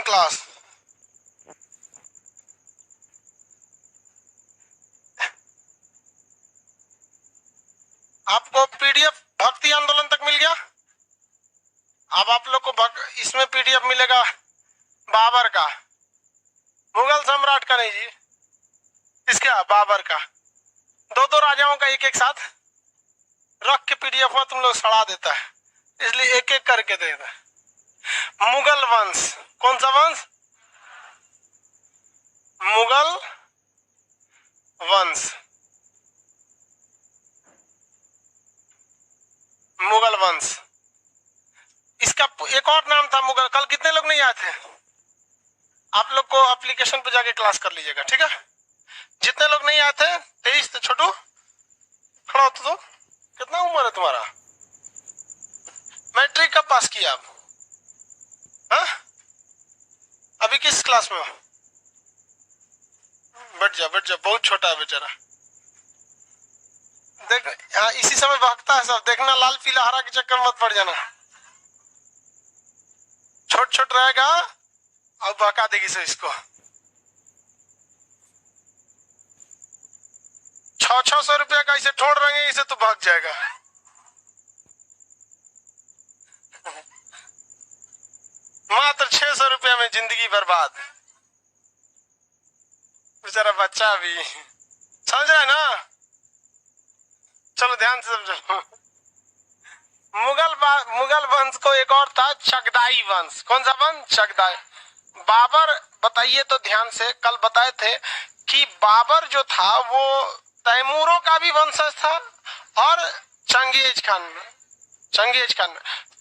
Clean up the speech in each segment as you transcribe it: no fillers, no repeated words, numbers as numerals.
Class. आपको PDF भक्ति आंदोलन तक मिल गया। अब आप लोग को इसमें पीडीएफ मिलेगा बाबर का, मुगल सम्राट का नहीं जी, इसका बाबर का। दो दो राजाओं का एक एक साथ रख के पीडीएफ में तुम लोग सड़ा देता है, इसलिए एक एक करके देता है। मुगल वंश, कौन सा वंश? मुगल वंश, मुगल वंश। इसका एक और नाम था मुगल। कल कितने लोग नहीं आए थे? आप लोग को एप्लीकेशन पे जाके क्लास कर लीजिएगा, ठीक है। जितने लोग नहीं आए थे 23 थे। छोटू खड़ा हो तो कितना उम्र है तुम्हारा? मैट्रिक कब पास किया आप? हाँ? अभी किस क्लास में हो? बैठ जा बैठ जा, बहुत छोटा है बेचारा। देख हाँ, इसी समय भागता है सब, देखना लाल पीला हरा के चक्कर मत पड़ जाना। छोट छोट रहेगा और बहका देगी से इसको। 600 रुपया का इसे ठोड़ रंगे, इसे तो भाग जाएगा। मात्र 600 रुपया में जिंदगी बर्बाद। बेचारा बच्चा भी समझ रहा है ना। चलो ध्यान से समझो। मुगल वंश को एक और था चगदाई वंश। कौन सा वंश? चगदाई। बाबर, बताइए तो ध्यान से, कल बताए थे कि बाबर जो था वो तैमूरों का भी वंशज था और चंगेज खान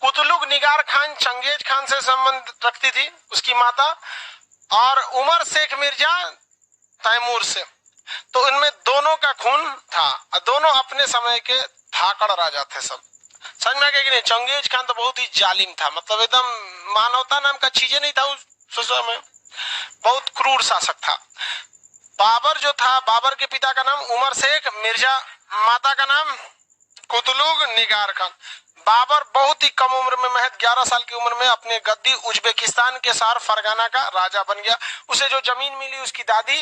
कुतलुग निगार खान चंगेज खान से संबंध रखती थी उसकी माता, और उमर शेख मिर्जा तैमूर से। तो इनमें दोनों का खून था और दोनों अपने समय के धाकड़ राजा थे सब। समझ में आ गया कि नहीं? चंगेज खान तो बहुत ही जालिम था, मतलब एकदम मानवता नाम का चीजें नहीं था उस समय, बहुत क्रूर शासक था। बाबर जो था, बाबर के पिता का नाम उमर शेख मिर्जा, माता का नाम कुतलुग निगार खान। बाबर बहुत ही कम उम्र में, महज 11 साल की उम्र में अपने गद्दी उज्बेकिस्तान के शहर फरगाना का राजा बन गया। उसे जो जमीन मिली उसकी दादी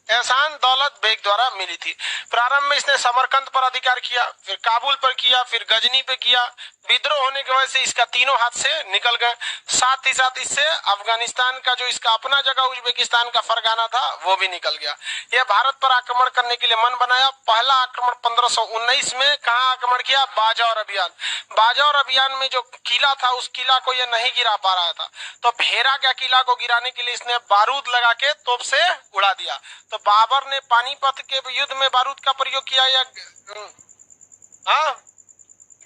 एहसान दौलत बेग द्वारा मिली थी। प्रारंभ में इसने समरकंद पर अधिकार किया, फिर काबुल पर किया, फिर गजनी पे किया। विद्रोह होने की वजह से इसका तीनों हाथ से निकल गए। साथ ही साथ इससे अफगानिस्तान का जो इसका अपना जगह उज्बेकिस्तान का फरगाना था वो भी निकल गया। यह भारत पर आक्रमण करने के लिए मन बनाया। पहला आक्रमण 1519 में कहाँ आक्रमण किया? बाजौर अभियान। बाजौर अभियान में जो किला था उस किला को यह नहीं गिरा पा रहा था, तो भेरा का किला को गिराने के लिए इसने बारूद लगा के तोप से उड़ा दिया। तो बाबर ने पानीपत के युद्ध में बारूद का प्रयोग किया या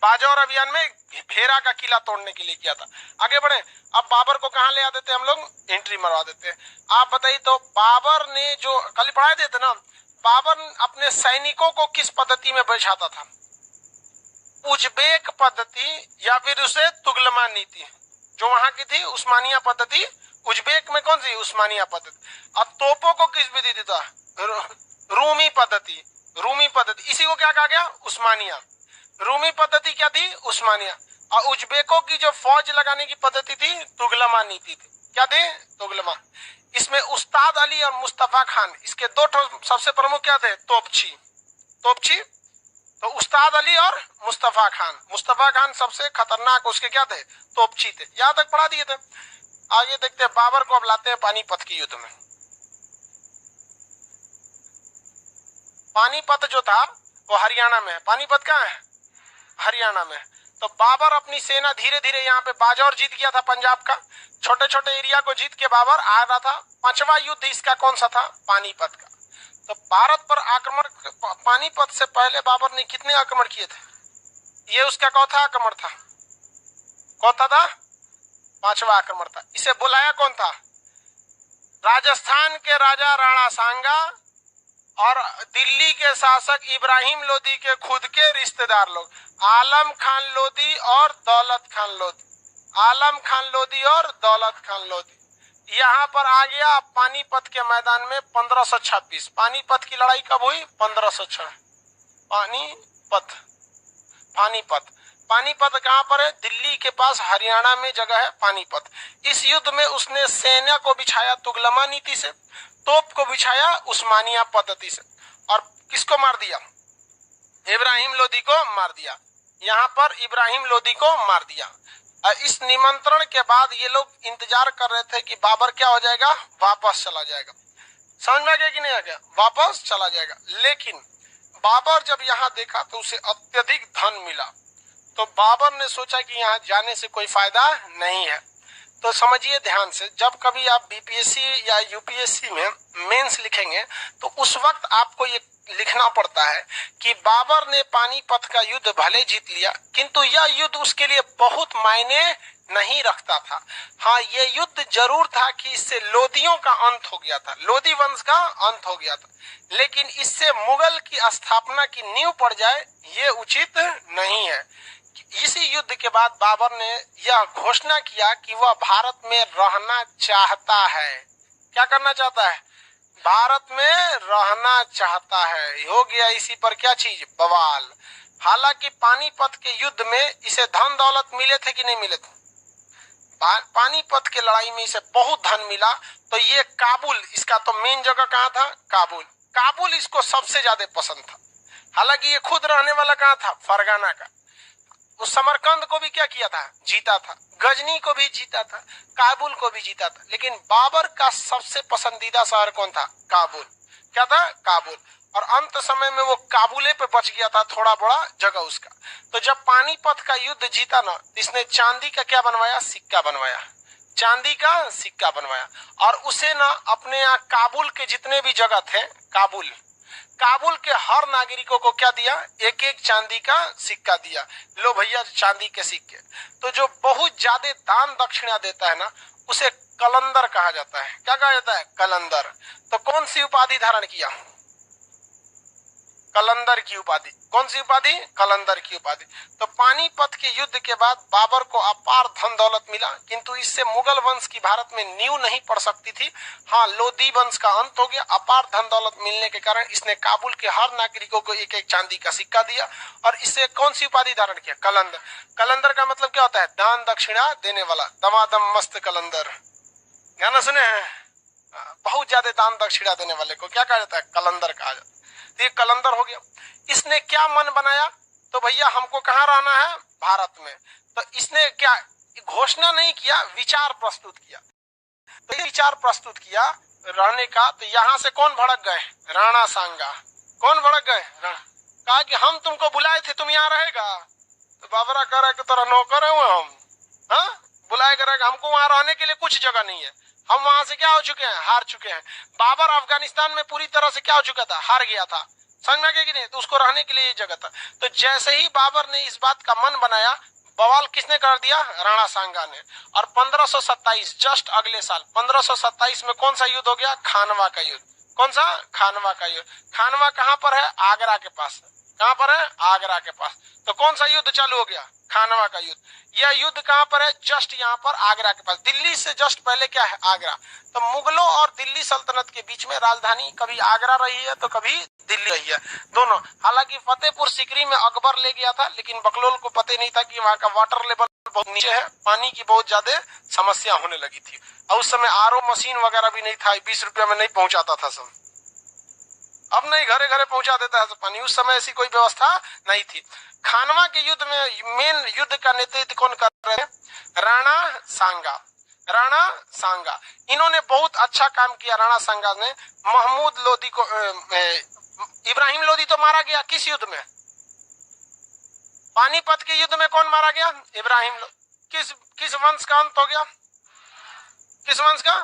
बाजौर अभियान में भेरा का किला तोड़ने के लिए किया था। आगे बढ़े, अब बाबर को कहां ले आ देते हम लोग? एंट्री मरवा देते। आप बताइए तो बाबर ने जो कल पढ़ाए देते ना, बाबर अपने सैनिकों को किस पद्धति में बैठाता था? उज्बेक पद्धति या फिर उसे तुगलमा नीति, जो वहां की थी उस्मानिया पद्धति। उज्बेक में कौन सी? उस्मानिया पद्धति। अब तोपों को किस विधि देता? रूमी पद्धति। रूमी पद्धति, इसी को क्या कहा गया? उस्मानिया। रूमी पद्धति क्या थी? उस्मानिया। और उज्बेकों की जो फौज लगाने की पद्धति थी तुगलमा नीति थी। क्या थी? तुगलमा। इसमें उस्ताद अली और मुस्तफा खान, इसके दो सबसे प्रमुख क्या थे? तोपची। तो उस्ताद अली और मुस्तफा खान सबसे खतरनाक उसके क्या थे? तोपची थे। यहां तक पढ़ा दिए थे। आगे देखते हैं, बाबर को अब लाते हैं पानीपत के युद्ध में। पानीपत जो था वो हरियाणा में है। पानीपत कहाँ है? हरियाणा में। तो बाबर अपनी सेना धीरे धीरे यहाँ पे बाजौर जीत गया था पंजाब का, छोटे छोटे एरिया को जीत के बाबर आ रहा था। 5वां युद्ध इसका कौन सा था? पानीपत का। तो भारत पर आक्रमण, पानीपत से पहले बाबर ने कितने आक्रमण किए थे? ये उसका चौथा आक्रमण था। कौन था? 5वां आक्रमण था। इसे बुलाया कौन था? राजस्थान के राजा राणा सांगा और दिल्ली के शासक इब्राहिम लोदी के खुद के रिश्तेदार लोग, आलम खान लोदी और दौलत खान लोदी। आलम खान लोदी और दौलत खान लोदी यहाँ पर आ गया पानीपत के मैदान में 1526। पानीपत की लड़ाई कब हुई? 1506। पानीपत पानीपत कहाँ पर है? दिल्ली के पास हरियाणा में जगह है पानीपत। इस युद्ध में उसने सेना को बिछाया तुगलमा नीति से, तोप को बिछाया उस्मानिया पद्धति से, और किसको मार दिया? इब्राहिम लोदी को मार दिया। यहाँ पर इब्राहिम लोदी को मार दिया। इस निमंत्रण के बाद ये लोग इंतजार कर रहे थे कि बाबर क्या हो जाएगा? वापस चला जाएगा। समझ में आ गया कि नहीं आ गया? वापस चला जाएगा। लेकिन बाबर जब यहाँ देखा तो उसे अत्यधिक धन मिला, तो बाबर ने सोचा कि यहाँ जाने से कोई फायदा नहीं है। तो समझिए ध्यान से, जब कभी आप बीपीएससी या यूपीएससी में मेंस लिखेंगे तो उस वक्त आपको ये लिखना पड़ता है कि बाबर ने पानीपत का युद्ध भले जीत लिया, किंतु यह युद्ध उसके लिए बहुत मायने नहीं रखता था। हाँ, ये युद्ध जरूर था कि इससे लोदियों का अंत हो गया था, लोदी वंश का अंत हो गया था, लेकिन इससे मुगल की स्थापना की नींव पड़ जाए ये उचित नहीं है। इसी युद्ध के बाद बाबर ने यह घोषणा किया कि वह भारत में रहना चाहता है। क्या करना चाहता है? भारत में रहना चाहता है। हो गया इसी पर क्या चीज? बवाल। हालांकि पानीपत के युद्ध में इसे धन दौलत मिले थे कि नहीं मिले थे? पानीपत के लड़ाई में इसे बहुत धन मिला। तो ये काबुल, इसका तो मेन जगह कहाँ था? काबुल। काबुल इसको सबसे ज्यादा पसंद था। हालांकि ये खुद रहने वाला कहाँ था? फरगाना का। उस समरकंद को भी क्या किया था? जीता था। गजनी को भी जीता था, काबुल को भी जीता था। लेकिन बाबर का सबसे पसंदीदा शहर कौन था? काबुल। क्या था? काबुल। और अंत समय में वो काबुले पे बच गया था, थोड़ा बड़ा जगह उसका। तो जब पानीपत का युद्ध जीता ना, इसने चांदी का क्या बनवाया? सिक्का बनवाया। चांदी का सिक्का बनवाया और उसे ना अपने यहाँ काबुल के जितने भी जगह थे, काबुल के हर नागरिकों को क्या दिया? एक एक चांदी का सिक्का दिया। लो भैया चांदी के सिक्के। तो जो बहुत ज्यादा दान दक्षिणा देता है ना, उसे कलंदर कहा जाता है। क्या कहा जाता है? कलंदर। तो कौन सी उपाधि धारण किया? कलंदर की उपाधि। कौन सी उपाधि? कलंदर की उपाधि। तो पानीपत के युद्ध के बाद बाबर को अपार धन दौलत मिला, किंतु इससे मुगल वंश की भारत में नींव नहीं पड़ सकती थी। हाँ, लोदी वंश का अंत हो गया। अपार धन दौलत मिलने के कारण इसने काबुल के हर नागरिकों को एक एक चांदी का सिक्का दिया और इससे कौन सी उपाधि धारण किया? कलंदर। कलंदर का मतलब क्या होता है? दान दक्षिणा देने वाला। दमादम मस्त कलंदर, गाना सुने हैं? बहुत ज्यादा दान दक्षिणा देने वाले को क्या कहा जाता है? कलंदर कहा जाता है। तो ये कलंदर हो गया। इसने क्या मन बनाया? तो भैया हमको कहाँ रहना है? भारत में। तो इसने क्या घोषणा नहीं किया, विचार प्रस्तुत किया। तो ये विचार प्रस्तुत किया रहने का। तो यहाँ से कौन भड़क गए? राणा सांगा। कौन भड़क गए? कहा कि हम तुमको बुलाए थे, तुम यहाँ रहेगा। तो बाबरा कह रहा है कि तेरा नौकर है हम, हाँ? बुलाए कर हमको वहां रहने के लिए कुछ जगह नहीं है। हम वहां से क्या हो चुके हैं? हार चुके हैं। बाबर अफगानिस्तान में पूरी तरह से क्या हो चुका था? हार गया था। समझ में आ गया कि नहीं? तो उसको रहने के लिए जगह था। तो जैसे ही बाबर ने इस बात का मन बनाया, बवाल किसने कर दिया? राणा सांगा ने। और 1527 जस्ट अगले साल 1527 में कौन सा युद्ध हो गया? खानवा का युद्ध। कौन सा? खानवा का युद्ध। खानवा कहाँ पर है? आगरा के पास। कहाँ पर है? आगरा के पास। तो कौन सा युद्ध चालू हो गया? खानवा का युद्ध। यह युद्ध कहाँ पर है? जस्ट यहाँ पर आगरा के पास। दिल्ली से जस्ट पहले क्या है? आगरा। तो मुगलों और दिल्ली सल्तनत के बीच में राजधानी कभी आगरा रही है तो कभी दिल्ली रही है, दोनों। हालांकि फतेहपुर सीकरी में अकबर ले गया था, लेकिन बकलोल को पता नहीं था कि वहाँ का वाटर लेवल बहुत नीचे है, पानी की बहुत ज्यादा समस्या होने लगी थी। और उस समय आरओ मशीन वगैरह भी नहीं था, 20 रुपया में नहीं पहुंचाता था सब। अब नहीं, घरे घरे पहुंचा देता है पानी। उस समय ऐसी कोई व्यवस्था नहीं थी। खानवा के युद्ध में मेन युद्ध का नेतृत्व कौन कर रहे हैं? राणा सांगा। राणा सांगा, इन्होंने बहुत अच्छा काम किया। राणा सांगा ने महमूद लोदी को, इब्राहिम लोदी तो मारा गया किस युद्ध में? पानीपत के युद्ध में कौन मारा गया? इब्राहिम लोदी। किस वंश का अंत हो गया? किस वंश का?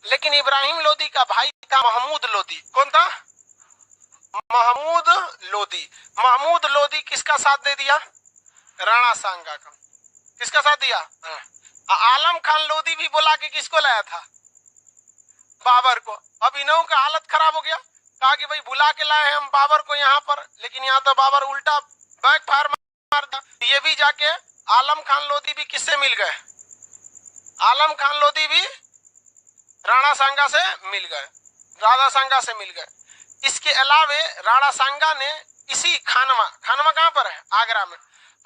लेकिन इब्राहिम लोदी का भाई था महमूद लोदी। कौन था? महमूद लोदी। महमूद लोदी किसका साथ दे दिया? राणा सांगा का। किसका साथ दिया? आलम खान लोदी भी बुला के किसको लाया था? बाबर को। अब इन्हों का हालत खराब हो गया। कहा कि भाई बुला के लाए हम बाबर को यहाँ पर, लेकिन यहाँ तो बाबर उल्टा बैक फायर मार दिया। ये भी जाके आलम खान लोदी भी किससे मिल गए? आलम खान लोदी भी राणा सांगा से मिल गए, राणा सांगा से मिल गए। इसके अलावे राणा सांगा ने इसी खानवा कहाँ पर है? आगरा में।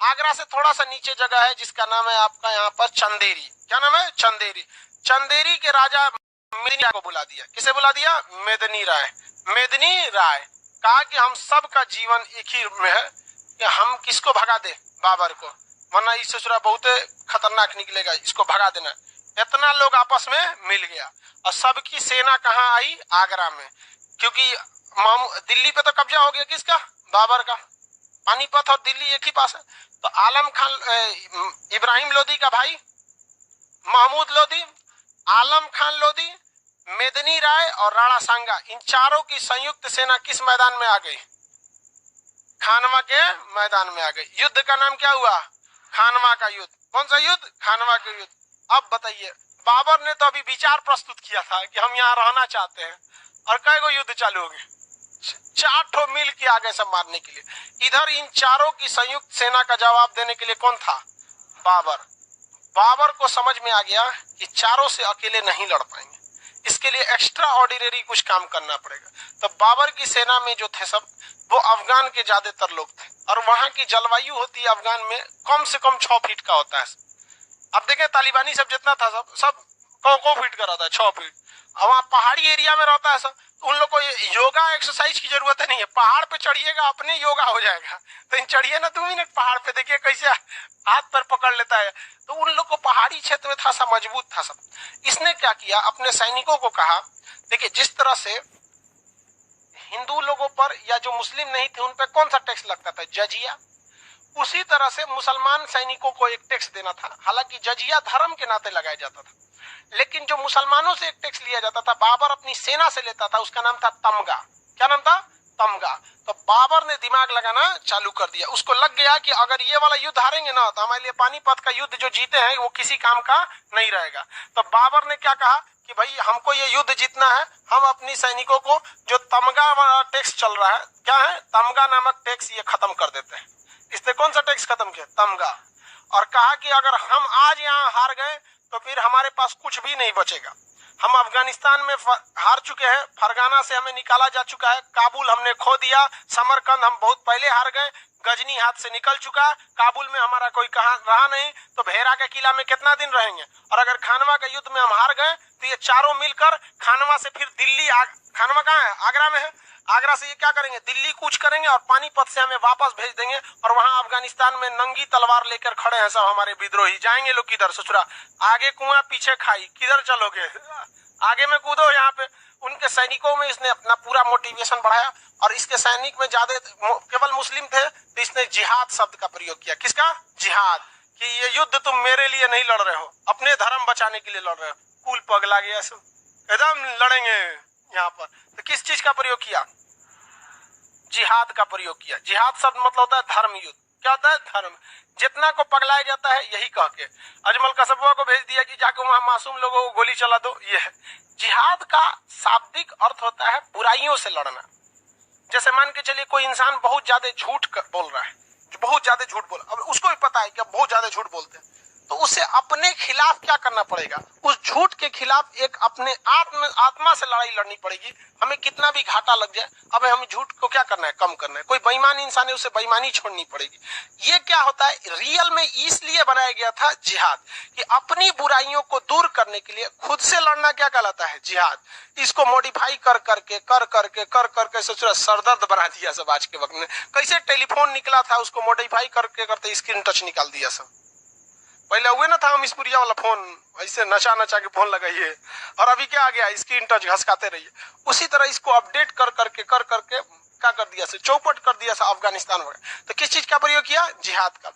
आगरा से थोड़ा सा नीचे जगह है जिसका नाम है आपका यहाँ पर चंदेरी। क्या नाम है? चंदेरी। चंदेरी के राजा मेदिनी को बुला दिया। किसे बुला दिया? मेदिनी राय। मेदिनी राय कहा कि हम सब का जीवन एक ही में है कि हम किसको भगा दे? बाबर को, वरना इस ससुरा बहुत खतरनाक निकलेगा, इसको भगा देना। इतना लोग आपस में मिल गया और सबकी सेना कहाँ आई? आगरा में। क्योंकि दिल्ली पे तो कब्जा हो गया किसका? बाबर का। पानीपत और दिल्ली एक ही पास है। तो आलम खान, इब्राहिम लोदी का भाई महमूद लोदी, आलम खान लोदी, मेदिनी राय और राणा सांगा, इन चारों की संयुक्त सेना किस मैदान में आ गई? खानवा के मैदान में आ गई। युद्ध का नाम क्या हुआ? खानवा का युद्ध। कौन सा युद्ध? खानवा का युद्ध। अब बताइए, बाबर ने तो अभी विचार प्रस्तुत किया था कि हम यहाँ रहना चाहते हैं, और कई गो युद्ध चालू हो गए, 4 ठो मिल के आगे सब मारने के लिए। इधर इन चारों की संयुक्त सेना का जवाब देने के लिए कौन था? बाबर। बाबर को समझ में आ गया कि चारों से अकेले नहीं लड़ पाएंगे, इसके लिए एक्स्ट्रा ऑर्डिनरी कुछ काम करना पड़ेगा। तो बाबर की सेना में जो थे सब, वो अफगान के ज्यादातर लोग थे, और वहां की जलवायु होती है अफगान में कम से कम 6 फीट का होता है। अब देखें तालिबानी सब जितना था सब को फीट का रहता है, 6 फीट। और वहाँ पहाड़ी एरिया में रहता है सब, उन लोग को योगा एक्सरसाइज की जरूरत नहीं है। पहाड़ पे चढ़िएगा अपने योगा हो जाएगा। तो इन चढ़िए ना 2 मिनट पहाड़ पे, देखिए कैसे हाथ पर पकड़ लेता है। तो उन लोग को पहाड़ी क्षेत्र में था सा मजबूत था सब। इसने क्या किया, अपने सैनिकों को कहा, देखिए जिस तरह से हिंदू लोगों पर या जो मुस्लिम नहीं थे उन पर कौन सा टैक्स लगता था? जजिया। उसी तरह से मुसलमान सैनिकों को एक टैक्स देना था। हालांकि जजिया धर्म के नाते लगाया जाता था, लेकिन जो मुसलमानों से एक टैक्स लिया जाता था, बाबर अपनी सेना से लेता था, उसका नाम था तमगा। क्या नाम था? तमगा। तो बाबर ने दिमाग लगाना चालू कर दिया। उसको लग गया कि अगर ये वाला युद्ध हारेंगे ना तो हमारे लिए पानीपत का युद्ध जो जीते हैं वो किसी काम का नहीं रहेगा। तो बाबर ने क्या कहा कि भाई हमको ये युद्ध जीतना है, हम अपनी सैनिकों को जो तमगा वाला टैक्स चल रहा है, क्या है? तमगा नामक टैक्स, ये खत्म कर देते हैं। इसने कौन सा टैक्स खत्म किया? तमगा। और कहा कि अगर हम आज यहाँ हार गए तो फिर हमारे पास कुछ भी नहीं बचेगा। हम अफगानिस्तान में हार चुके हैं, फरगाना से हमें निकाला जा चुका है, काबुल हमने खो दिया, समरकंद हम बहुत पहले हार गए, गजनी हाथ से निकल चुका, काबुल में हमारा कोई कहां रहा नहीं, तो भेरा के किला में कितना दिन रहेंगे? और अगर खानवा के युद्ध में हम हार गए तो ये चारों मिलकर खानवा से फिर दिल्ली, खानवा कहाँ है? आगरा में है। आगरा से ये क्या करेंगे? दिल्ली कूच करेंगे और पानीपत से हमें वापस भेज देंगे, और वहां अफगानिस्तान में नंगी तलवार लेकर खड़े हैं सब हमारे विद्रोही। जाएंगे लोग किधर? ससुरा आगे कुआं पीछे खाई, किधर चलोगे? आगे में कूदो। यहाँ पे उनके सैनिकों में इसने अपना पूरा मोटिवेशन बढ़ाया, और इसके सैनिक में ज्यादा केवल मुस्लिम थे तो इसने जिहाद शब्द का प्रयोग किया। किसका? जिहाद। कि ये युद्ध तुम मेरे लिए नहीं लड़ रहे हो, अपने धर्म बचाने के लिए लड़ रहे हो। कुल पगला गया सब, एकदम लड़ेंगे यहाँ पर। तो किस चीज का प्रयोग किया? जिहाद का प्रयोग किया। जिहाद शब्द मतलब होता है धर्म युद्ध। क्या होता है? धर्म। जितना को पगलाया जाता है यही कह के अजमल कसबा को भेज दिया कि जाके वहां मासूम लोगों को गोली चला दो। ये है जिहाद का शाब्दिक अर्थ, होता है बुराइयों से लड़ना। जैसे मान के चलिए कोई इंसान बहुत ज्यादा झूठ बोल रहा है, बहुत ज्यादा झूठ बोल, अब उसको भी पता है कि बहुत ज्यादा झूठ बोलते हैं, तो उसे अपने खिलाफ क्या करना पड़ेगा? उस झूठ के खिलाफ एक अपने आत्मा से लड़ाई लड़नी पड़ेगी। हमें कितना भी घाटा लग जाए, अब हमें झूठ को क्या करना है? कम करना है। कोई बेईमान इंसान है, उसे बेईमानी छोड़नी पड़ेगी। ये क्या होता है? रियल में इसलिए बनाया गया था जिहाद, कि अपनी बुराइयों को दूर करने के लिए खुद से लड़ना क्या कहलाता है? जिहाद। इसको मॉडिफाई कर करके सोचो सरदर्द बना दिया सब आज के वक्त में। कैसे टेलीफोन निकला था, उसको मॉडिफाई करके करते स्क्रीन टच निकाल दिया सब। पहले हुए ना था हम स्पुरिया वाला फोन, ऐसे नचा नचा के फोन लगाइए, और अभी क्या आ गया? स्क्रीन टच घसकाते रहिए। उसी तरह इसको अपडेट कर करके क्या कर दिया से? चौपट कर दिया से अफगानिस्तान वगैरह। तो किस चीज का प्रयोग किया? जिहाद का।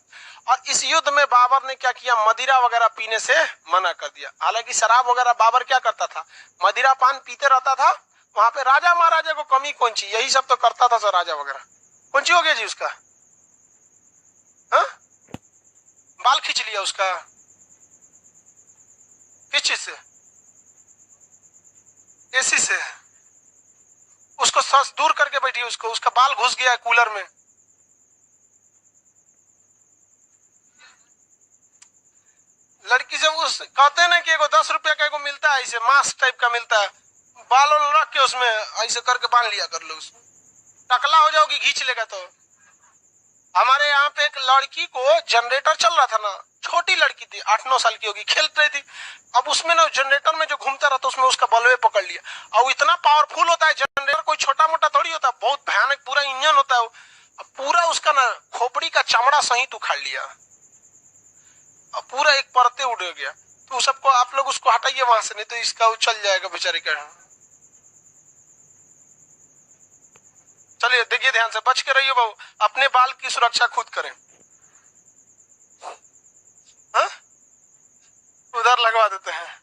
और इस युद्ध में बाबर ने क्या किया? मदिरा वगैरह पीने से मना कर दिया। हालांकि शराब वगैरह बाबर क्या करता था? मदिरा पान पीते रहता था। वहां पे राजा महाराजा को कमी कौन सी? यही सब तो करता था सर, राजा वगैरह। कौन सी हो गया जी उसका? बाल खींच लिया उसका, किस चीज से? एसी से। उसको सांस दूर करके बैठी, उसका बाल घुस गया है कूलर में। लड़की जब उस कहते हैं ना कि एगो 10 रुपया का एगो मिलता है, ऐसे मास्क टाइप का मिलता है, बाल रख के उसमें ऐसे करके बांध लिया कर लो। उसमें टकला हो जाओगी, खींच लेगा तो। हमारे यहाँ पे एक लड़की को जनरेटर चल रहा था ना, छोटी लड़की थी, 8-9 साल की होगी, खेल रही थी। अब उसमें ना जनरेटर में जो घूमता रहता उसमें उसका बल्वे पकड़ लिया। और इतना पावरफुल होता है जनरेटर, कोई छोटा मोटा थोड़ी होता है, बहुत भयानक पूरा इंजन होता है। पूरा उसका ना खोपड़ी का चमड़ा सहित उखाड़ लिया, पूरा एक परते उड़ गया। तो सबको आप लोग उसको हटाइए वहां से, नहीं तो इसका चल जाएगा बेचारे का। चलिए देखिए ध्यान से, बच के रहिए बाबू, अपने बाल की सुरक्षा खुद करें। हा? उधर लगवा देते हैं।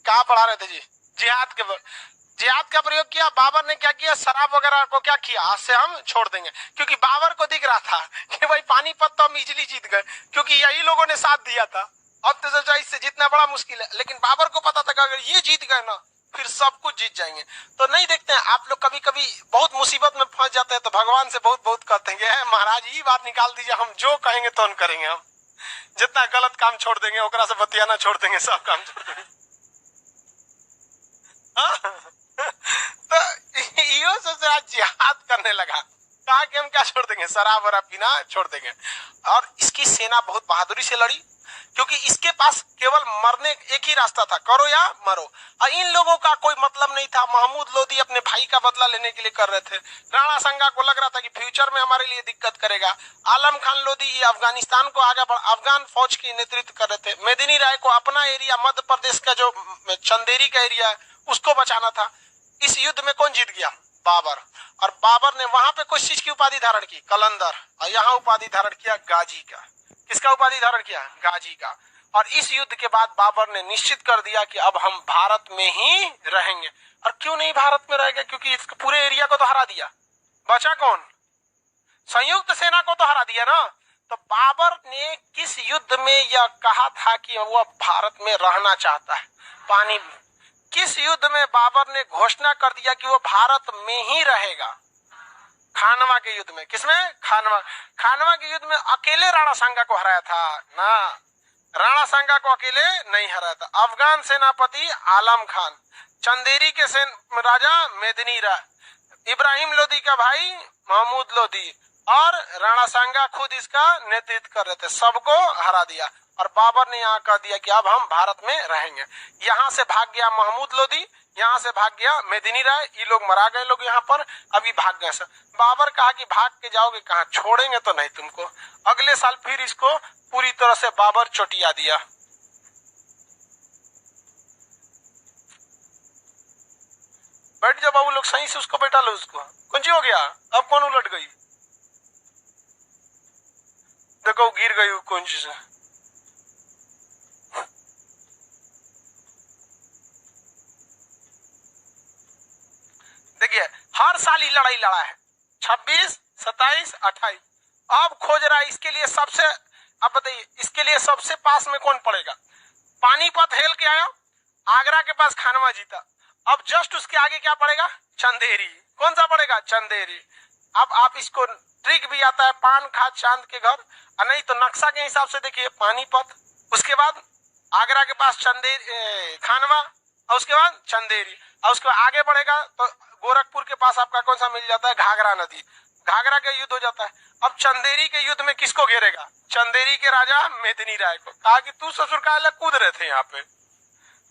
कहाँ पढ़ा रहे थे जी? जिहाद का प्रयोग किया। बाबर ने क्या किया, शराब वगैरह को क्या किया, आज से हम छोड़ देंगे। क्योंकि बाबर को दिख रहा था कि भाई पानीपत तो हम इजीली जीत गए, क्योंकि यही लोगों ने साथ दिया था। अब तो सोचा इससे जीतना बड़ा मुश्किल है, लेकिन बाबर को पता था कि अगर ये जीत गए ना फिर सब कुछ जीत जाएंगे। तो नहीं देखते हैं आप लोग, कभी कभी बहुत मुसीबत में फंस जाते हैं तो भगवान से बहुत बहुत कहते हैं, महाराज ये बात निकाल दीजिए, हम जो कहेंगे तो हम करेंगे, हम जितना गलत काम छोड़ देंगे, ओकरा से बतियाना छोड़ देंगे, सब काम छोड़ देंगे। तो यो सोचा जिहाद करने लगा, कहा कि हम क्या छोड़ देंगे, शराब वराब पीना छोड़ देंगे। और इसकी सेना बहुत बहादुरी से लड़ी, क्योंकि इसके पास केवल मरने एक ही रास्ता था, करो या मरो। और इन लोगों का कोई मतलब नहीं था। महमूद लोदी अपने भाई का बदला लेने के लिए कर रहे थे। राणा संगा को लग रहा था कि फ्यूचर में हमारे लिए दिक्कत करेगा। आलम खान लोदी ये अफगानिस्तान को आगे अफगान फौज की नेतृत्व कर रहे थे। मेदिनी राय को अपना एरिया, मध्य प्रदेश का जो चंदेरी का एरिया है उसको बचाना था। इस युद्ध में कौन जीत गया? बाबर। और बाबर ने वहां पे कुछ चीज की उपाधि धारण की, कलंदर, और यहाँ उपाधि धारण किया गाजी का। किसका उपाधि धारण किया? गाजी का। और इस युद्ध के बाद बाबर ने निश्चित कर दिया कि अब हम भारत में ही रहेंगे। और क्यों नहीं भारत में रहेंगे? क्योंकि इस पूरे एरिया को तो हरा दिया, बचा कौन? संयुक्त सेना को तो हरा दिया ना। तो बाबर ने किस युद्ध में यह कहा था कि वह भारत में रहना चाहता है? पानी। किस युद्ध में बाबर ने घोषणा कर दिया कि वो भारत में ही रहेगा? खानवा के युद्ध में। किसमें? खानवा। खानवा के युद्ध में अकेले राणा सांगा को हराया था ना, राणा सांगा को अकेले नहीं हराया था। अफगान सेनापति आलम खान, चंदेरी के राजा मेदिनी राय, इब्राहिम लोदी का भाई महमूद लोदी, और राणा सांगा खुद इसका नेतृत्व कर रहे थे, सबको हरा दिया। और बाबर ने यहाँ कह दिया कि अब हम भारत में रहेंगे। यहाँ से भाग गया महमूद लोदी, यहाँ से भाग गया मेदिनी राय, ये लोग मरा गए लोग यहाँ पर, अभी भाग गए। बाबर कहा कि भाग के जाओगे कहाँ, छोड़ेंगे तो नहीं तुमको। अगले साल फिर इसको पूरी तरह से बाबर चोटिया दिया। बैठ जाओ बाबू लोग, सही से उसको बैठा लो। उसको कौन सी हो गया? अब कौन उलट गई? देखो गिर गई कौन सी से। देखिए हर साल ही लड़ाई लड़ा है, 26, 27, 28। अब खोज रहा है इसके लिए सबसे, अब बताइए इसके लिए सबसे पास में कौन पड़ेगा? पानीपत हेल के आया, आगरा के पास खानवा जीता। अब जस्ट उसके आगे क्या पड़ेगा? चंदेरी। कौन सा पड़ेगा? चंदेरी। अब आप इसको ट्रिक भी आता है, पान खा चांद के घर, और नहीं तो नक्शा के हिसाब से देखिए पानीपत, उसके बाद आगरा के पास चंदेरी खानवा, और उसके बाद चंदेरी, और उसके बाद आगे बढ़ेगा तो गोरखपुर के पास आपका कौन सा मिल जाता है? घाघरा नदी। घाघरा का युद्ध हो जाता है। अब चंदेरी के युद्ध में किसको घेरेगा? चंदेरी के राजा मेदिनी राय को। कहा कि तू ससुर का अलग कूद रहे थे यहाँ पे।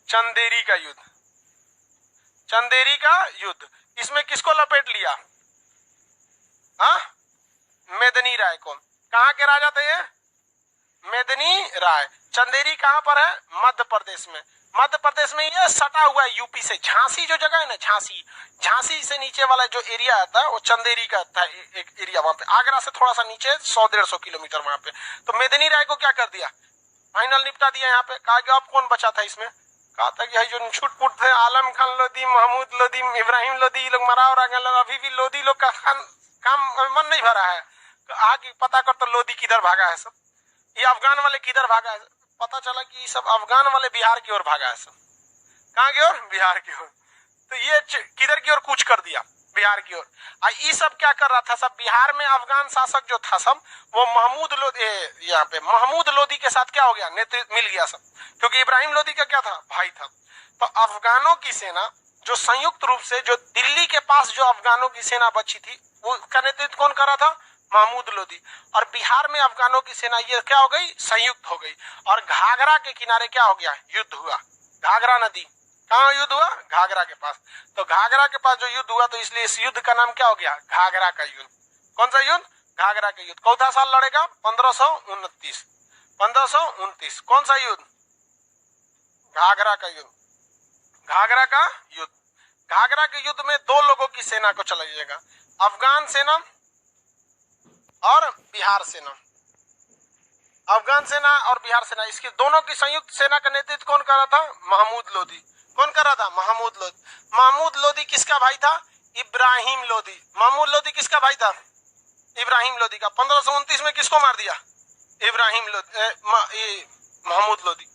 चंदेरी का युद्ध, चंदेरी का युद्ध, इसमें किसको लपेट लिया? हाँ, मेदिनी राय को। कहाँ के राजा थे ये? मेदिनी राय। चंदेरी कहाँ पर है? मध्य प्रदेश में। मध्य प्रदेश में ये सटा हुआ है यूपी से। झांसी जो जगह है ना, झांसी, झांसी से नीचे वाला जो एरिया आता है वो चंदेरी का था, एक एरिया वहां पे। आगरा से थोड़ा सा नीचे 100-150 किलोमीटर वहां पे। तो मेदिनी राय को क्या कर दिया? फाइनल निपटा दिया यहाँ पे। कहा कि अब कौन बचा था इसमें? कहा था कि जो छूट पुट थे, आलम खान लोदी, महमूद लोदी, इब्राहिम लोदी, लोग मरा और अभी भी लोदी लोग का काम मन नहीं भरा है। आगे पता कर तो लोदी किधर भागा है सब, ये अफगान वाले किधर भागा है। पता चला कि सब अफगान वाले बिहार की ओर भागा है सब। कहाँ की ओर? बिहार की ओर। तो ये किधर की ओर कूच कर दिया? बिहार की ओर। ये सब क्या कर रहा था? सब बिहार में अफगान शासक जो था सब, वो महमूद लोदी, यहाँ पे महमूद लोदी के साथ क्या हो गया? नेतृत्व मिल गया सब, क्योंकि इब्राहिम लोदी का क्या था? भाई था। तो अफगानों की सेना जो संयुक्त रूप से जो दिल्ली के पास जो अफगानों की सेना बची थी वो का नेतृत्व कौन कर रहा था? महमूद लोदी। और बिहार में अफगानों की सेना ये क्या हो गई? संयुक्त हो गई। और घाघरा के किनारे क्या हो गया? युद्ध हुआ। घाघरा नदी कहाँ युद्ध हुआ? घाघरा के पास। तो घाघरा के पास जो युद्ध हुआ तो इसलिए इस युद्ध का नाम क्या हो गया? घाघरा का युद्ध। कौन सा युद्ध? घाघरा का युद्ध। कौन सा साल लड़ेगा? 1529। 1529 कौन सा युद्ध? घाघरा का युद्ध। घाघरा का युद्ध। घाघरा के युद्ध में दो लोगों की सेना को चला जाएगा, अफगान सेना और बिहार सेना। अफगान सेना और बिहार सेना, इसकी दोनों की संयुक्त सेना का नेतृत्व कौन कर रहा था? महमूद लोदी। कौन कर रहा था? महमूद लोदी। महमूद लोदी किसका भाई था? इब्राहिम लोदी। महमूद लोदी किसका भाई था? इब्राहिम लोदी का। 1529 में किसको मार दिया? इब्राहिम लोदी, महमूद लोदी।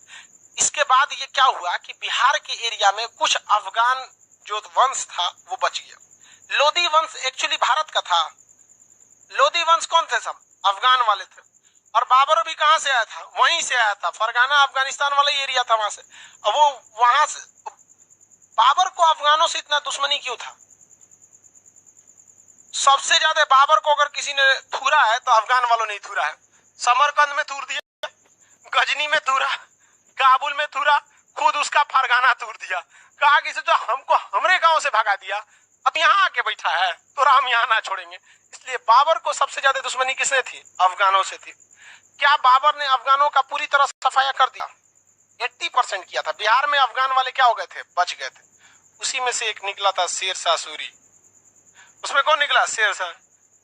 इसके बाद ये क्या हुआ कि बिहार के एरिया में कुछ अफगान जो वंश था वो बच गया। लोदी वंश एक्चुअली भारत का था। लोदी वंश कौन थे? सब अफगान वाले थे। और बाबर भी कहां से आया था? वहीं से आया था, फरगाना अफगानिस्तान वाला एरिया था वहां से। अब वो वहां से बाबर को अफगानों से इतना दुश्मनी क्यों था? सबसे ज्यादा बाबर को अगर किसी ने थूरा है तो अफगान वालों ने थूरा है। समरकंद में थूर दिया, गजनी में थूरा, काबुल में थूरा, खुद उसका फरगाना तोड़ दिया। कहा कि जो हमको हमरे गांव से भगा दिया अब यहाँ आके बैठा है तो हम यहाँ ना छोड़ेंगे। इसलिए बाबर को सबसे ज्यादा दुश्मनी किसने थी? अफगानों से थी। क्या बाबर ने अफगानों का पूरी तरह सफाया कर दिया? 80% किया था। बिहार में अफगान वाले क्या हो गए थे? बच गए थे। उसी में से एक निकला था शेर शाह सूरी। उसमें कौन निकला? शेर शाह।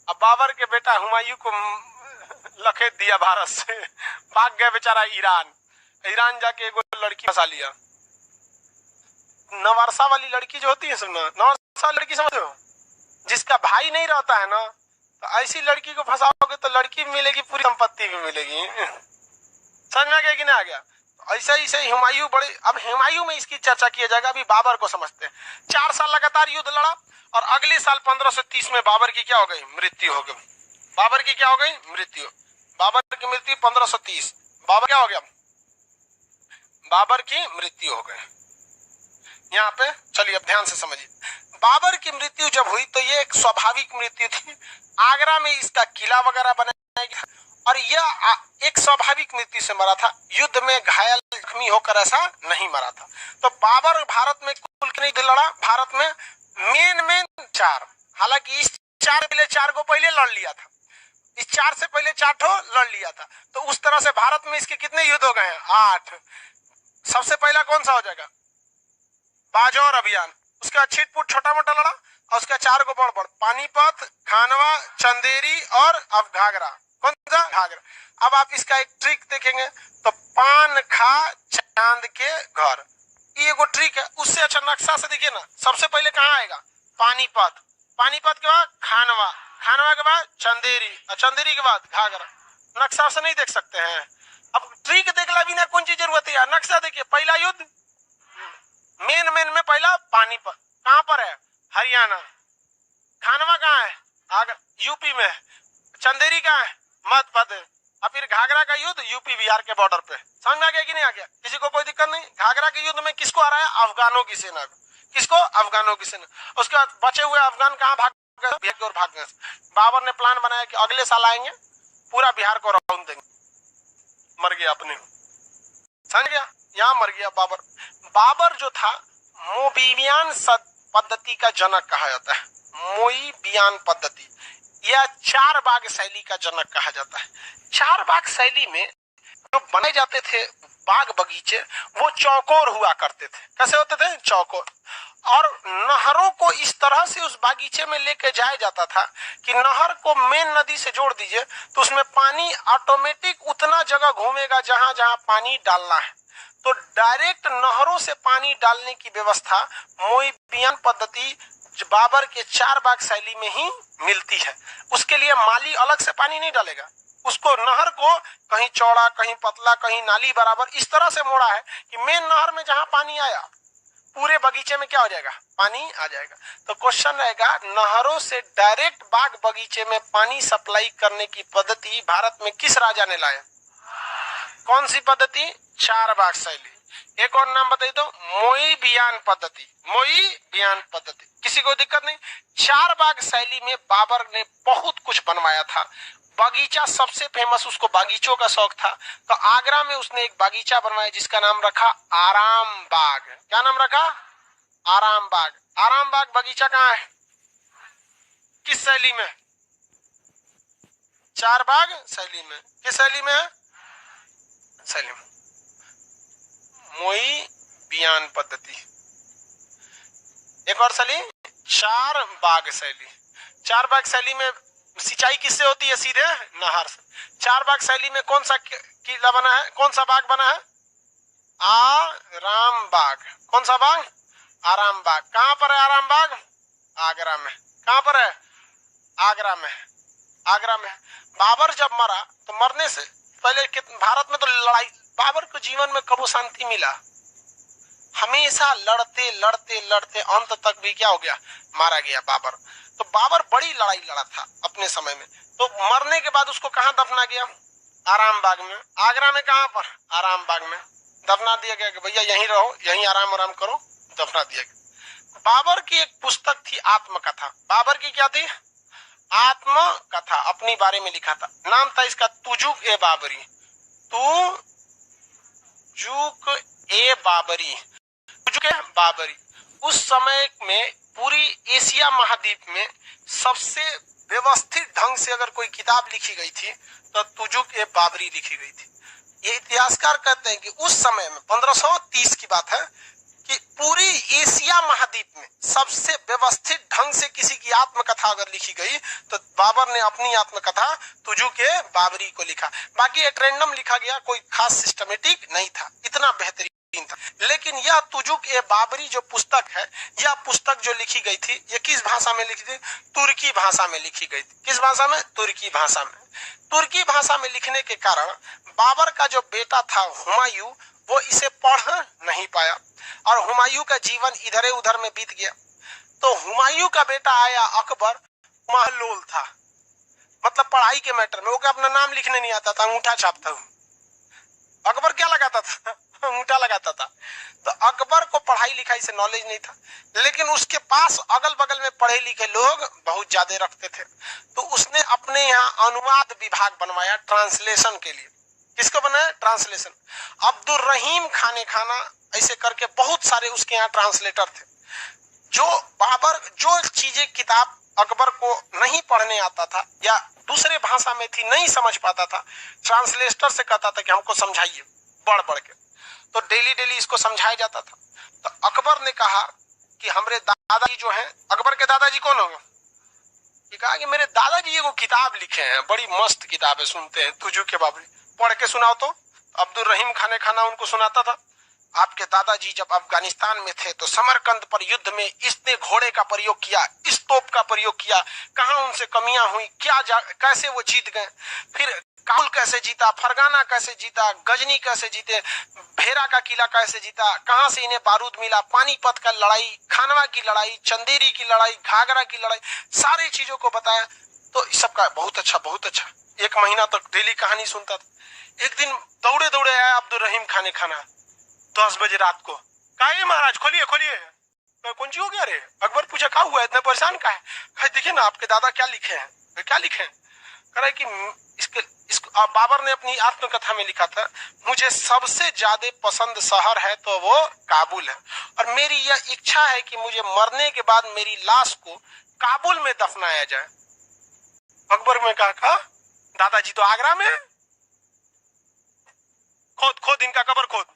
अब बाबर के बेटा हुमायूं को लखेत दिया भारत से, भाग गया बेचारा ईरान। ईरान जाके एक लड़की फंसा लिया, नवारसा वाली लड़की जो होती है, सुनना, नवारसा लड़की समझते हो, जिसका भाई नहीं रहता है ना, तो ऐसी लड़की को फंसाओगे तो लड़की भी मिलेगी, पूरी संपत्ति भी मिलेगी। समझ में आ गया कि नहीं आ गया? ऐसा ही से हुमायूं बड़े, अब हुमायूं में इसकी चर्चा किया जाएगा। अभी बाबर को समझते हैं। 4 साल लगातार युद्ध लड़ा और अगले साल 1530 में बाबर की क्या हो गई? मृत्यु हो गई। बाबर की क्या हो गई? मृत्यु। बाबर की मृत्यु 1530। बाबर क्या हो गया? बाबर की मृत्यु हो गई। यहाँ पे चलिए अब ध्यान से समझिए। बाबर की मृत्यु जब हुई तो ये एक स्वाभाविक मृत्यु थी। आगरा में इसका किला वगैरह बनाया गया और यह एक स्वाभाविक मृत्यु से मरा था। युद्ध में घायल जख्मी होकर ऐसा नहीं मरा था। तो बाबर भारत में कुल कितने लड़ा? भारत में मेन 4, हालांकि इस 4 को पहले लड़ लिया था। इस 4 से पहले 4 ठो लड़ लिया था। तो उस तरह से भारत में इसके कितने युद्ध हो गए हैं? 8। सबसे पहला कौन सा हो जाएगा? बाजौर अभियान। उसका छिटपुट छोटा मोटा लड़ा और उसका 4 को बड़ बड़, पानीपत, खानवा, चंदेरी और अब घाघरा। कौन सा? घाघरा। अब आप इसका एक ट्रिक देखेंगे तो पान खा चांद के घर, ये एगो ट्रिक है। उससे अच्छा नक्शा से देखिए ना, सबसे पहले कहाँ आएगा? पानीपत, पानीपत के बाद खानवा, खानवा के बाद चंदेरी और चंदेरी के बाद घाघरा। नक्शा से नहीं देख सकते हैं। अब ट्रिक देखला बिना कौन चीज जरूरत है? नक्शा देखिए। पहला युद्ध मेन में पहला पानीपत कहाँ पर है? हरियाणा। खानवा कहाँ है? आगरा यूपी में। चंदेरी कहाँ है? मध्य प्रदेश। और फिर घाघरा का युद्ध यूपी बिहार के बॉर्डर पे। समझ में आ गया कि नहीं आ गया? किसी को कोई दिक्कत नहीं? घाघरा के युद्ध में किसको आ रहा है? अफगानों की सेना को। किसको? अफगानों की सेना। उसके बाद बचे हुए अफगान कहाँ भाग गए? बिहार की ओर भाग गए। बाबर ने प्लान बनाया कि अगले साल आएंगे, पूरा बिहार को राउंड देंगे। मर गया अपने, समझ गया? यहाँ मर गया बाबर। बाबर जो था मोबियान पद्धति का जनक कहा जाता है। मोबियान पद्धति या 4 बाग शैली का जनक कहा जाता है। 4 बाग शैली में जो बनाए जाते थे बाग बगीचे, वो चौकोर हुआ करते थे। कैसे होते थे? चौकोर। और नहरों को इस तरह से उस बागीचे में लेके जाया जाता था कि नहर को मेन नदी से जोड़ दीजिए तो उसमें पानी ऑटोमेटिक उतना जगह घूमेगा जहां जहां पानी डालना है। तो डायरेक्ट नहरों से पानी डालने की व्यवस्था मोबियान पद्धति बाबर के 4 बाग शैली में ही मिलती है। उसके लिए माली अलग से पानी नहीं डालेगा। उसको नहर को कहीं चौड़ा, कहीं पतला, कहीं नाली बराबर इस तरह से मोड़ा है कि मेन नहर में जहां पानी आया पूरे बगीचे में क्या हो जाएगा? पानी आ जाएगा। तो क्वेश्चन रहेगा, नहरों से डायरेक्ट बाग बगीचे में पानी सप्लाई करने की पद्धति भारत में किस राजा ने लाया? कौन सी पद्धति? 4 बाग शैली। एक और नाम बताइए तो, मोईबियान पद्धति। मोईबियान पद्धति, किसी को दिक्कत नहीं। चारबाग शैली में बाबर ने बहुत कुछ बनवाया था। बगीचा सबसे फेमस, उसको बागीचों का शौक था, तो आगरा में उसने एक बागीचा बनवाया जिसका नाम रखा आराम बाग। क्या नाम रखा? आराम बाग। आराम बाग बगीचा कहाँ है, किस शैली में? चारबाग शैली में। किस शैली में है? शैली में, मोईबियान पद्धति। एक और शैली, चार बाग शैली। चार बाग शैली में सिंचाई किससे होती है? सीधे नहर से। चार बाग शैली में कौन सा किला बना है, कौन सा बाग बना है? आराम बाग। कौन सा बाग? आराम बाग। कहां पर है आराम बाग? आगरा में। कहां पर है? आगरा में। आगरा में। बाबर जब मरा तो मरने से पहले भारत में तो लड़ाई, बाबर को जीवन में कबो शांति मिला? हमेशा लड़ते लड़ते लड़ते अंत तक भी क्या हो गया? मारा गया बाबर। तो बाबर बड़ी लड़ाई लड़ा था अपने समय में। तो मरने के बाद उसको कहां दफना गया? आराम बाग में। आगरा में कहां पर? आराम बाग में दफना दिया गया कि भैया यहीं रहो, यहीं आराम आराम करो, दफना दिया गया। बाबर की एक पुस्तक थी आत्मकथा। बाबर की क्या थी? आत्मकथा। अपनी बारे में लिखा था, नाम था इसका तुजुक ए बाबरी। तुजुक ए बाबरी। तुजुक ए बाबरी। उस समय में पूरी एशिया महाद्वीप में सबसे व्यवस्थित ढंग से अगर कोई किताब लिखी गई थी तो तुजुक ए बाबरी लिखी गई थी। ये इतिहासकार कहते हैं कि उस समय में 1530 की बात है कि पूरी एशिया महाद्वीप में सबसे व्यवस्थित ढंग से किसी की आत्मकथा अगर लिखी गई तो बाबर ने अपनी आत्मकथा तुजुक ए बाबरी को लिखा। बाकी एक रैंडम लिखा गया, कोई खास सिस्टमेटिक नहीं था, इतना बेहतरीन था। लेकिन यह तुजुक ए बाबरी जो पुस्तक है, यह पुस्तक जो लिखी गई थी, ये किस भाषा में लिखी थी? तुर्की भाषा में लिखी गई थी। किस भाषा में? तुर्की भाषा में। तुर्की भाषा में लिखने के कारण बाबर का जो बेटा था हुमायूं, वो इसे पढ़ नहीं पाया और हुमायूं का जीवन इधर उधर में बीत गया। तो हुमायूं का बेटा आया अकबर, महलोल था, मतलब पढ़ाई के मैटर में वो क्या अपना नाम लिखने नहीं आता था, अंगूठा छापता हूं। अकबर क्या लगाता था? अंगूठा लगाता था। तो अकबर को पढ़ाई लिखाई से नॉलेज नहीं था, लेकिन उसके पास अगल बगल में पढ़े लिखे लोग बहुत ज्यादा रखते थे। तो उसने अपने यहाँ अनुवाद विभाग बनवाया ट्रांसलेशन के लिए। किसको बनाया? ट्रांसलेशन। अब्दुल रहीम खाने खाना ऐसे करके बहुत सारे उसके यहाँ ट्रांसलेटर थे। जो बाबर जो चीजें किताब अकबर को नहीं पढ़ने आता था या दूसरे भाषा में थी नहीं समझ पाता था, ट्रांसलेटर से कहता था कि हमको समझाइए बढ़ बढ़ के। तो डेली डेली इसको समझाया जाता था। तो अकबर ने कहा कि हमारे दादाजी जो हैं, अकबर के दादाजी कौन होंगे? ये कहा कि मेरे दादाजी ये वो किताब लिखे हैं, बड़ी मस्त किताब है, सुनते हैं तुजुक के बाबरी, पढ़ के सुनाओ। तो अब्दुल रहीम खाने खाना उनको सुनाता था। आपके दादाजी जब अफगानिस्तान में थे तो समरकंद पर युद्ध में इसने घोड़े का प्रयोग किया, इस तोप का प्रयोग किया, कहां उनसे कमियां हुई, कैसे वो जीत गए, फिर काबुल कैसे जीता, फरगाना कैसे जीता, गजनी कैसे जीते, भेरा का किला कैसे जीता, कहां से इन्हें बारूद मिला, पानीपत का लड़ाई, खानवा की लड़ाई, चंदेरी की लड़ाई, घाघरा की लड़ाई, सारी चीजों को बताया। तो इस सब का बहुत अच्छा, बहुत अच्छा। 1 महीना तक डेली कहानी सुनता था। एक दिन दौड़े दौड़े आया अब्दुल रहीम खाने खाना 10 बजे रात को। कहा ये महाराज खोलिए खोलिए। कौन सी हो गया रे? अकबर पूछा क्या हुआ, इतना परेशान का है? देखिए ना आपके दादा क्या लिखे हैं। क्या लिखे हैं? कह रहा है कि इसको बाबर ने अपनी आत्मकथा में लिखा था, मुझे सबसे ज्यादा पसंद शहर है तो वो काबुल है, और मेरी यह इच्छा है कि मुझे मरने के बाद मेरी लाश को काबुल में दफनाया जाए। अकबर में कहा दादाजी तो आगरा में है, खोद खोद इनका कब्र खोद।